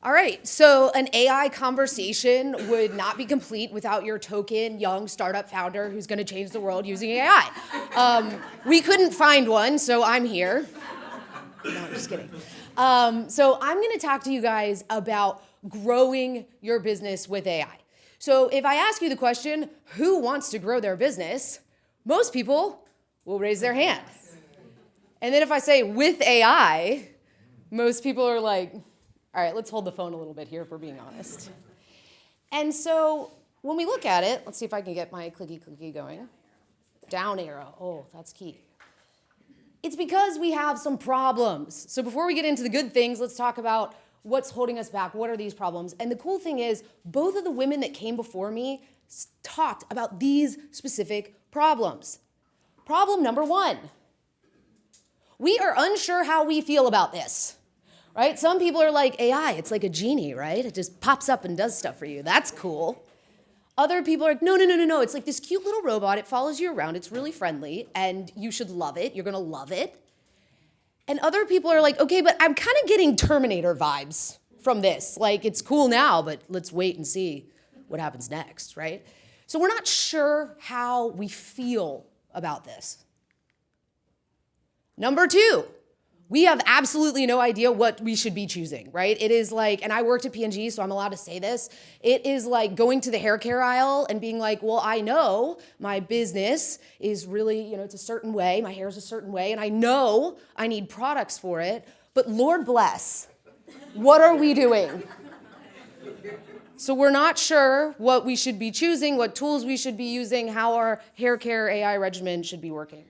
All right, so an AI conversation would not be complete without your token young startup founder who's going to change the world using AI. We couldn't find one, so I'm here. No, I'm just kidding. So I'm going to talk to you guys about growing your business with AI. So if I ask you the question, who wants to grow their business? Most people will raise their hand. And then if I say with AI, most people are like, all right, let's hold the phone a little bit here if we're being honest. And so when we look at it, let's see if I can get my clicky going. Down arrow, oh, that's key. It's because we have some problems. So before we get into the good things, let's talk about what's holding us back. What are these problems? And the cool thing is, both of the women that came before me talked about these specific problems. Problem number one, we are unsure how we feel about this. Right? Some people are like, AI, it's like a genie, right? It just pops up and does stuff for you. That's cool. Other people are like, no. It's like this cute little robot. It follows you around. It's really friendly, and you should love it. You're going to love it. And other people are like, okay, but I'm kind of getting Terminator vibes from this. Like, it's cool now, but let's wait and see what happens next, right? So we're not sure how we feel about this. Number two, we have absolutely no idea what we should be choosing, right? It is like, and I worked at P&G, so I'm allowed to say this. It is like going to the hair care aisle and being like, well, I know my business is really, it's a certain way, my hair's a certain way, and I know I need products for it, but Lord bless, what are we doing? So we're not sure what we should be choosing, what tools we should be using, how our hair care AI regimen should be working.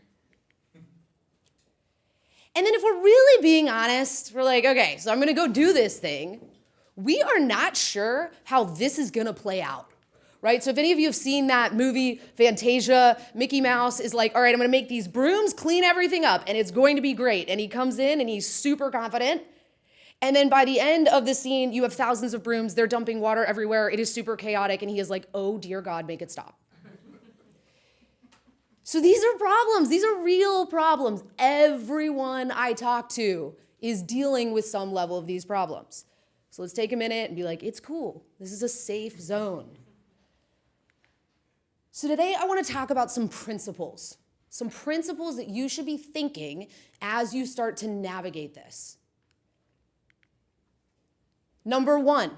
And then if we're really being honest, we're like, okay, so I'm going to go do this thing. We are not sure how this is going to play out, right? So if any of you have seen that movie, Fantasia, Mickey Mouse is like, all right, I'm going to make these brooms clean everything up, and it's going to be great. And he comes in, and he's super confident. And then by the end of the scene, you have thousands of brooms. They're dumping water everywhere. It is super chaotic. And he is like, oh, dear God, make it stop. So these are problems. These are real problems. Everyone I talk to is dealing with some level of these problems. So let's take a minute and be like, it's cool. This is a safe zone. So today I want to talk about some principles that you should be thinking as you start to navigate this. Number one,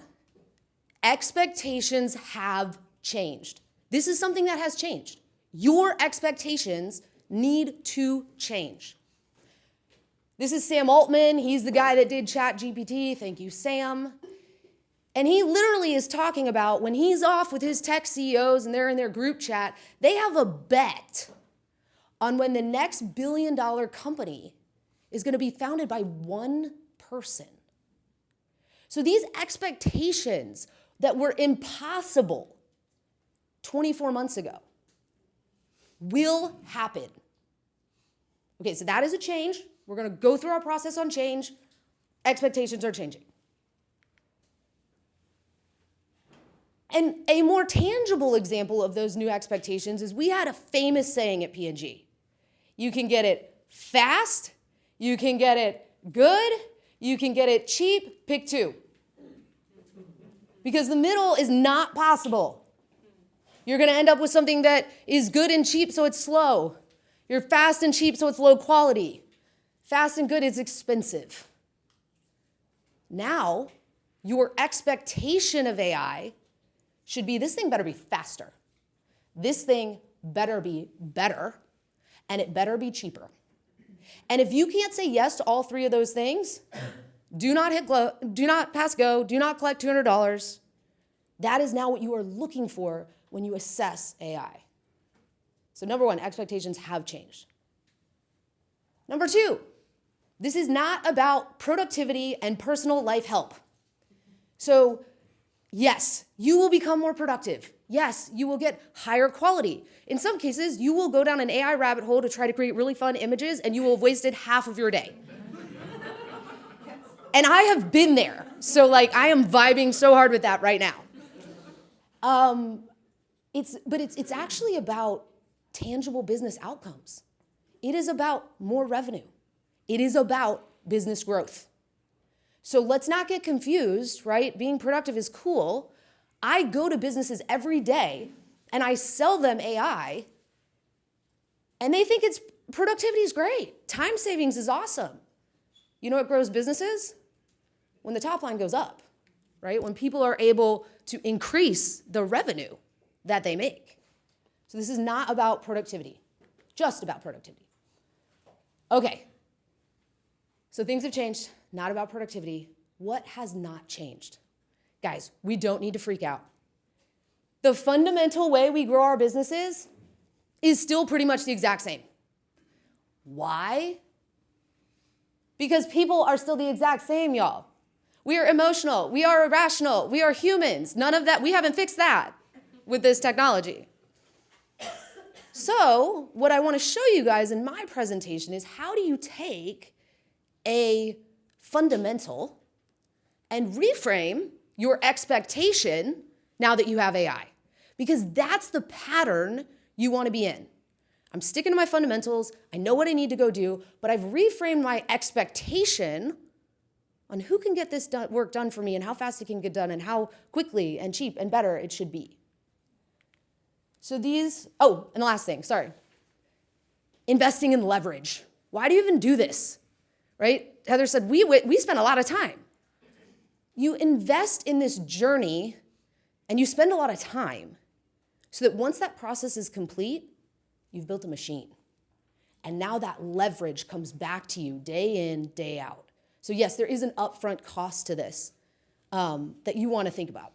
expectations have changed. This is something that has changed. Your expectations need to change. This is Sam Altman. He's the guy that did ChatGPT. Thank you, Sam. And he literally is talking about when he's off with his tech CEOs and they're in their group chat, they have a bet on when the next billion-dollar company is going to be founded by one person. So these expectations that were impossible 24 months ago will happen. Okay, so that is a change. We're going to go through our process on change. Expectations are changing. And a more tangible example of those new expectations is we had a famous saying at P&G. You can get it fast, you can get it good, you can get it cheap, pick two. Because the middle is not possible. You're going to end up with something that is good and cheap, so it's slow. You're fast and cheap, so it's low quality. Fast and good is expensive. Now, your expectation of AI should be, this thing better be faster. This thing better be better, and it better be cheaper. And if you can't say yes to all three of those things, do not pass go, do not collect $200. That is now what you are looking for when you assess AI. So number one, expectations have changed. Number two, this is not about productivity and personal life help. So yes, you will become more productive. Yes, you will get higher quality. In some cases, you will go down an AI rabbit hole to try to create really fun images, and you will have wasted half of your day. And I have been there. So I am vibing so hard with that right now. It's actually about tangible business outcomes. It is about more revenue. It is about business growth. So let's not get confused, right? Being productive is cool. I go to businesses every day and I sell them AI and they think productivity is great. Time savings is awesome. You know what grows businesses? When the top line goes up, right? When people are able to increase the revenue that they make. So this is not about productivity, just about productivity. Okay, so things have changed, not about productivity. What has not changed? Guys, we don't need to freak out. The fundamental way we grow our businesses is still pretty much the exact same. Why? Because people are still the exact same, y'all. We are emotional, we are irrational, we are humans. None of that, we haven't fixed that with this technology. So, what I want to show you guys in my presentation is how do you take a fundamental and reframe your expectation now that you have AI. Because that's the pattern you want to be in. I'm sticking to my fundamentals, I know what I need to go do, but I've reframed my expectation on who can get this work done for me and how fast it can get done and how quickly and cheap and better it should be. So and the last thing, sorry. Investing in leverage. Why do you even do this? Right? Heather said, we spend a lot of time. You invest in this journey and you spend a lot of time so that once that process is complete, you've built a machine. And now that leverage comes back to you day in, day out. So yes, there is an upfront cost to this that you want to think about.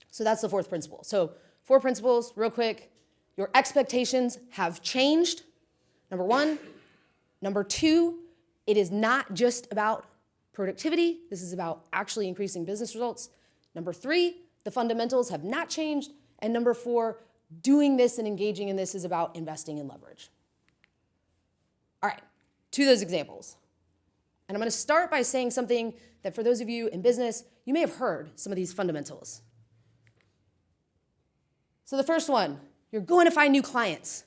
So that's the fourth principle. So 4 principles, real quick. Your expectations have changed, number 1. Number 2, it is not just about productivity. This is about actually increasing business results. Number 3, the fundamentals have not changed. And number 4, doing this and engaging in this is about investing in leverage. All right, to those examples. And I'm going to start by saying something that for those of you in business, you may have heard some of these fundamentals. So the first one, you're going to find new clients.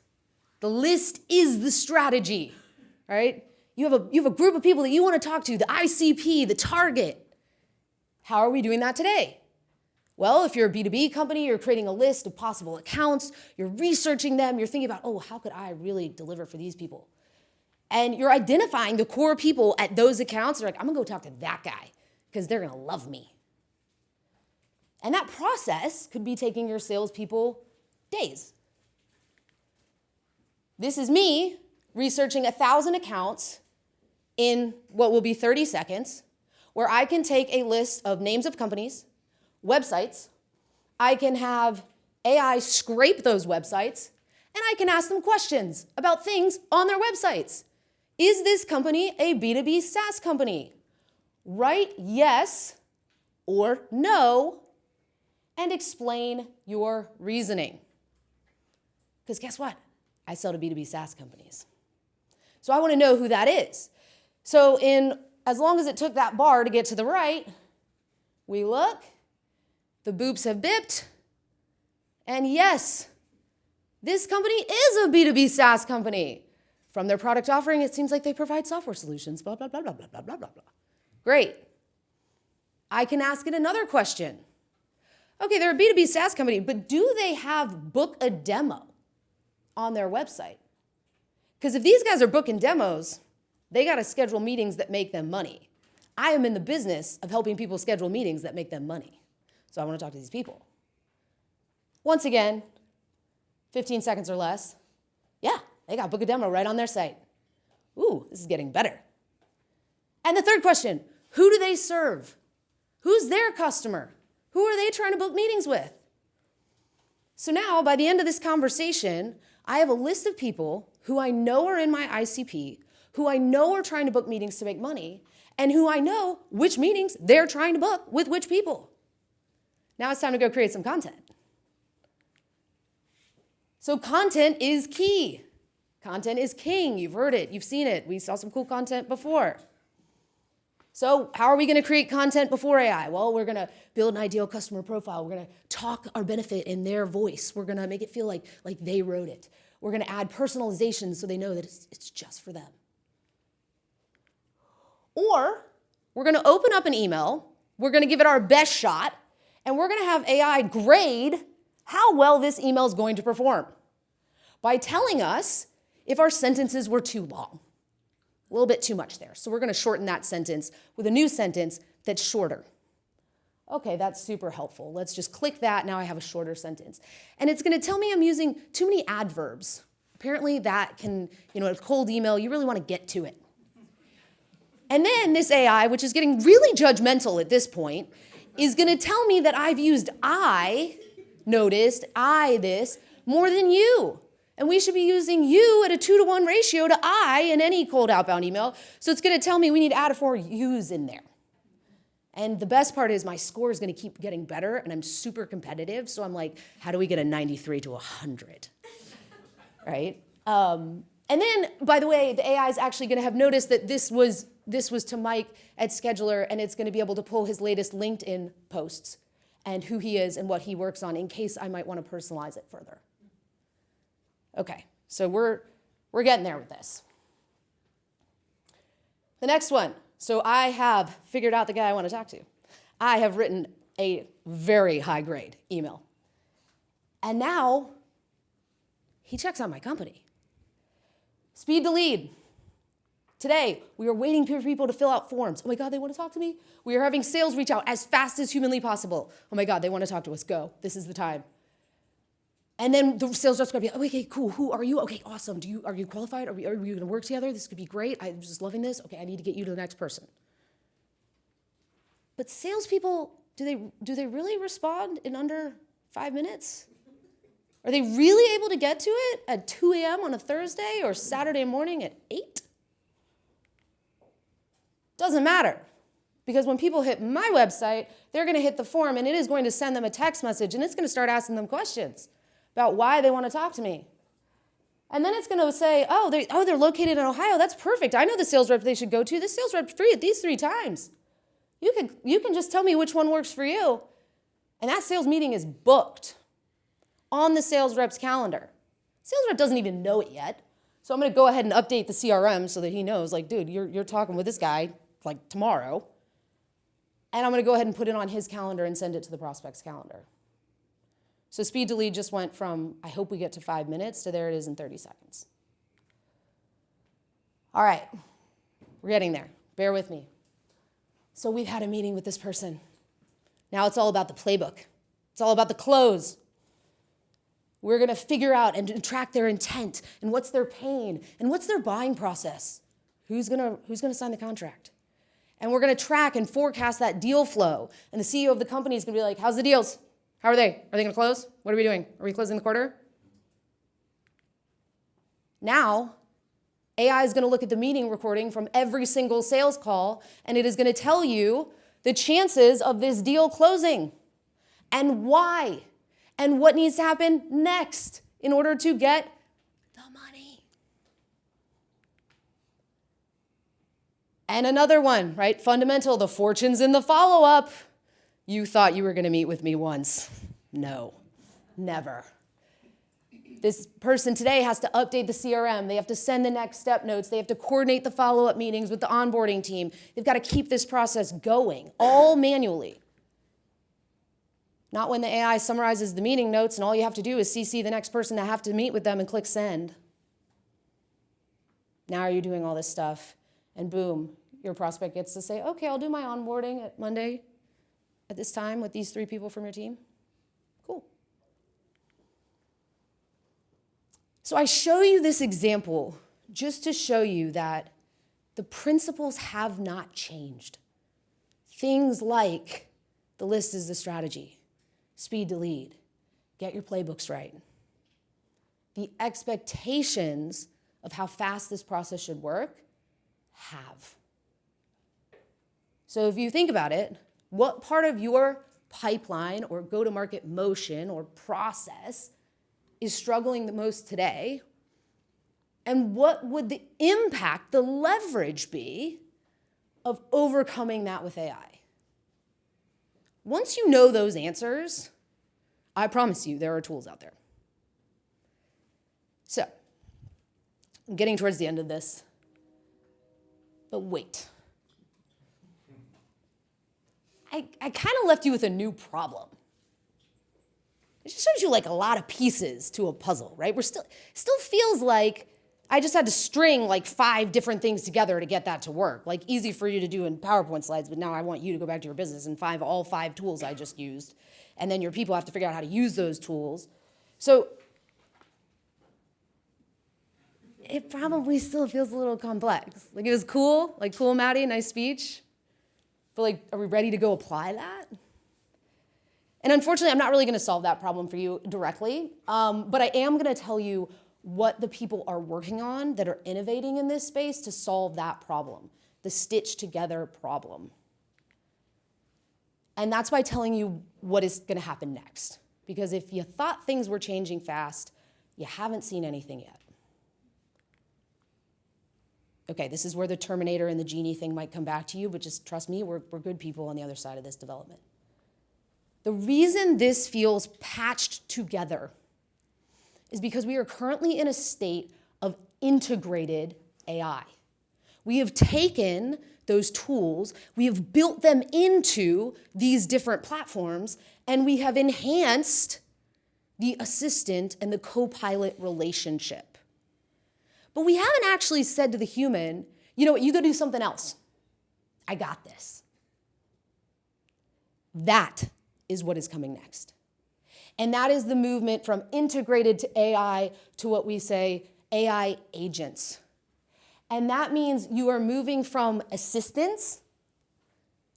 The list is the strategy, right? You have a group of people that you want to talk to, the ICP, the target. How are we doing that today? Well, if you're a B2B company, you're creating a list of possible accounts, you're researching them, you're thinking about, how could I really deliver for these people? And you're identifying the core people at those accounts. They're like, I'm going to go talk to that guy because they're going to love me. And that process could be taking your salespeople days. This is me researching 1,000 accounts in what will be 30 seconds, where I can take a list of names of companies, websites, I can have AI scrape those websites, and I can ask them questions about things on their websites. Is this company a B2B SaaS company? Write yes or no, and explain your reasoning. Because guess what? I sell to B2B SaaS companies. So I want to know who that is. So as long as it took that bar to get to the right, we look, the boops have bipped, and yes, this company is a B2B SaaS company. From their product offering, it seems like they provide software solutions, blah, blah, blah, blah, blah, blah, blah, blah, blah. Great. I can ask it another question. Okay, they're a B2B SaaS company, but do they have book a demo on their website? Because if these guys are booking demos, they got to schedule meetings that make them money. I am in the business of helping people schedule meetings that make them money. So I want to talk to these people. Once again, 15 seconds or less. Yeah, they got book a demo right on their site. Ooh, this is getting better. And the third question, who do they serve? Who's their customer? Who are they trying to book meetings with? So now, by the end of this conversation, I have a list of people who I know are in my ICP, who I know are trying to book meetings to make money, and who I know which meetings they're trying to book with which people. Now it's time to go create some content. So content is key. Content is king. You've heard it. You've seen it. We saw some cool content before. So how are we going to create content before AI? Well, we're going to build an ideal customer profile. We're going to talk our benefit in their voice. We're going to make it feel like they wrote it. We're going to add personalization so they know that it's just for them. Or We're going to open up an email, we're going to give it our best shot, and we're going to have AI grade how well this email is going to perform by telling us if our sentences were too long. A little bit too much there. So we're going to shorten that sentence with a new sentence that's shorter. Okay, that's super helpful. Let's just click that. Now I have a shorter sentence. And it's going to tell me I'm using too many adverbs. Apparently that can, a cold email, you really want to get to it. And then this AI, which is getting really judgmental at this point, is going to tell me that I've used this, more than you. And we should be using you at a 2-to-1 ratio to I in any cold outbound email. So it's going to tell me we need to add 4 yous in there. And the best part is my score is going to keep getting better, and I'm super competitive. So I'm like, how do we get a 93 to 100? Right? And then, by the way, the AI is actually going to have noticed that this was to Mike at Scheduler, and it's going to be able to pull his latest LinkedIn posts and who he is and what he works on in case I might want to personalize it further. Okay, so we're getting there with this. The next one. So I have figured out the guy I want to talk to. I have written a very high grade email. And now he checks out my company. Speed to lead. Today, we are waiting for people to fill out forms. Oh my God, they want to talk to me? We are having sales reach out as fast as humanly possible. Oh my God, they want to talk to us. Go. This is the time. And then the sales reps are going to be, okay, cool. Who are you? Okay, awesome. Are you qualified? Are we going to work together? This could be great. I'm just loving this. Okay, I need to get you to the next person. But salespeople, do they really respond in under 5 minutes? Are they really able to get to it at 2 a.m. on a Thursday or Saturday morning at 8? Doesn't matter. Because when people hit my website, they're going to hit the form, and it is going to send them a text message, and it's going to start asking them questions about why they want to talk to me. And then it's going to say, they're located in Ohio. That's perfect. I know the sales rep they should go to. This sales rep's free at these 3 times. You can just tell me which one works for you. And that sales meeting is booked on the sales rep's calendar. Sales rep doesn't even know it yet. So I'm going to go ahead and update the CRM so that he knows, like, dude, you're talking with this guy, like, tomorrow. And I'm going to go ahead and put it on his calendar and send it to the prospect's calendar. So speed to lead just went from, I hope we get to 5 minutes, to there it is in 30 seconds. All right, we're getting there. Bear with me. So we've had a meeting with this person. Now it's all about the playbook. It's all about the close. We're going to figure out and track their intent and what's their pain and what's their buying process. Who's going to sign the contract? And we're going to track and forecast that deal flow. And the CEO of the company is going to be like, how's the deals? How are they? Are they going to close? What are we doing? Are we closing the quarter? Now, AI is going to look at the meeting recording from every single sales call, and it is going to tell you the chances of this deal closing and why and what needs to happen next in order to get the money. And another one, right? Fundamental, the fortune's in the follow-up. You thought you were going to meet with me once. No, never. This person today has to update the CRM. They have to send the next step notes. They have to coordinate the follow-up meetings with the onboarding team. They've got to keep this process going, all manually. Not when the AI summarizes the meeting notes and all you have to do is CC the next person to have to meet with them and click send. Now you're doing all this stuff, and boom, your prospect gets to say, okay, I'll do my onboarding at Monday at this time with these 3 people from your team. Cool. So I show you this example just to show you that the principles have not changed. Things like the list is the strategy, speed to lead, get your playbooks right. The expectations of how fast this process should work have. So if you think about it, what part of your pipeline or go-to-market motion or process is struggling the most today? And what would the impact, the leverage be of overcoming that with AI? Once you know those answers, I promise you there are tools out there. So, I'm getting towards the end of this, but wait. I kind of left you with a new problem. It just shows you like a lot of pieces to a puzzle, right? Still feels like I just had to string like 5 different things together to get that to work. Like easy for you to do in PowerPoint slides, but now I want you to go back to your business and find all 5 tools I just used. And then your people have to figure out how to use those tools. So it probably still feels a little complex. Like it was cool, like cool, Maddie, nice speech. But like, are we ready to go apply that? And unfortunately, I'm not really gonna solve that problem for you directly, but I am gonna tell you what the people are working on that are innovating in this space to solve that problem, the stitched together problem. And that's by telling you what is gonna happen next. Because if you thought things were changing fast, you haven't seen anything yet. Okay, this is where the Terminator and the genie thing might come back to you, but just trust me, we're good people on the other side of this development. The reason this feels patched together is because we are currently in a state of integrated AI. We have taken those tools, we have built them into these different platforms, and we have enhanced the assistant and the co-pilot relationship. But we haven't actually said to the human, you know what, you go do something else. I got this. That is what is coming next. And that is the movement from integrated to AI to what we say AI agents. And that means you are moving from assistance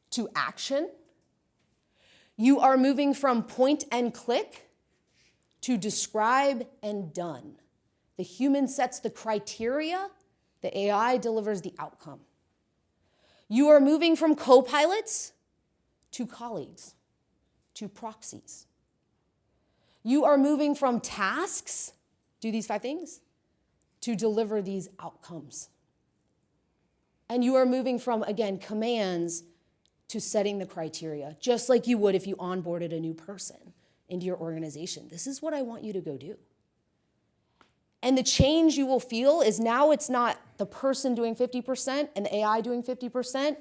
to action. You are moving from point and click to describe and done. The human sets the criteria, the AI delivers the outcome. You are moving from co-pilots to colleagues, to proxies. You are moving from tasks, do these 5 things, to deliver these outcomes. And you are moving from, again, commands to setting the criteria, just like you would if you onboarded a new person into your organization. This is what I want you to go do. And the change you will feel is now it's not the person doing 50% and the AI doing 50%.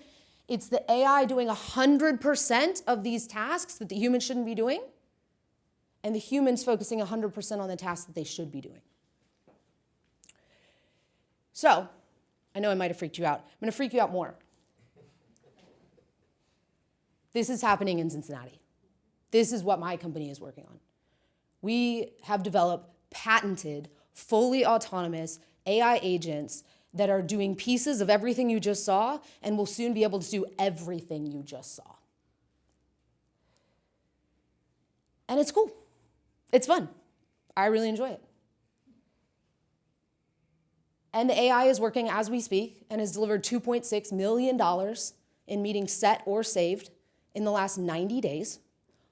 It's the AI doing 100% of these tasks that the human shouldn't be doing, and the humans focusing 100% on the tasks that they should be doing. So, I know I might have freaked you out. I'm gonna freak you out more. This is happening in Cincinnati. This is what my company is working on. We have developed patented, fully autonomous AI agents that are doing pieces of everything you just saw and will soon be able to do everything you just saw. And it's cool. It's fun. I really enjoy it. And the AI is working as we speak and has delivered $2.6 million in meetings set or saved in the last 90 days,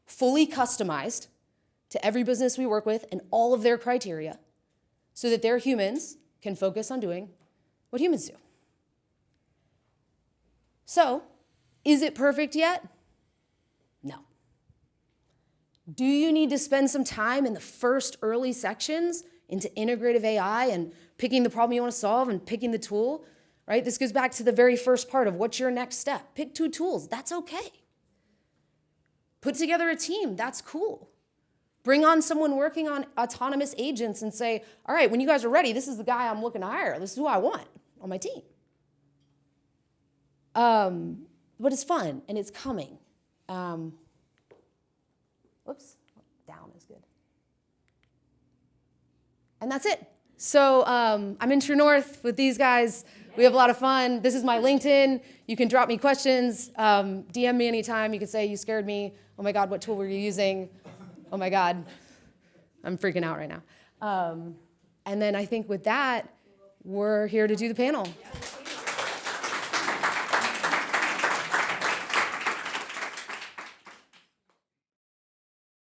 fully customized to every business we work with and all of their criteria, so that their humans can focus on doing what humans do. So, is it perfect yet? No. Do you need to spend some time in the first early sections into integrative AI and picking the problem you want to solve and picking the tool? Right? This goes back to the very first part of what's your next step. Pick 2 tools, that's okay. Put together a team, that's cool. Bring on someone working on autonomous agents and say, all right, when you guys are ready, this is the guy I'm looking to hire. This is who I want on my team. But it's fun and it's coming. Whoops, down is good. And that's it. So I'm in True North with these guys. We have a lot of fun. This is my LinkedIn. You can drop me questions, DM me anytime. You can say, you scared me. Oh my God, what tool were you using? Oh my God, I'm freaking out right now. And then I think with that, we're here to do the panel.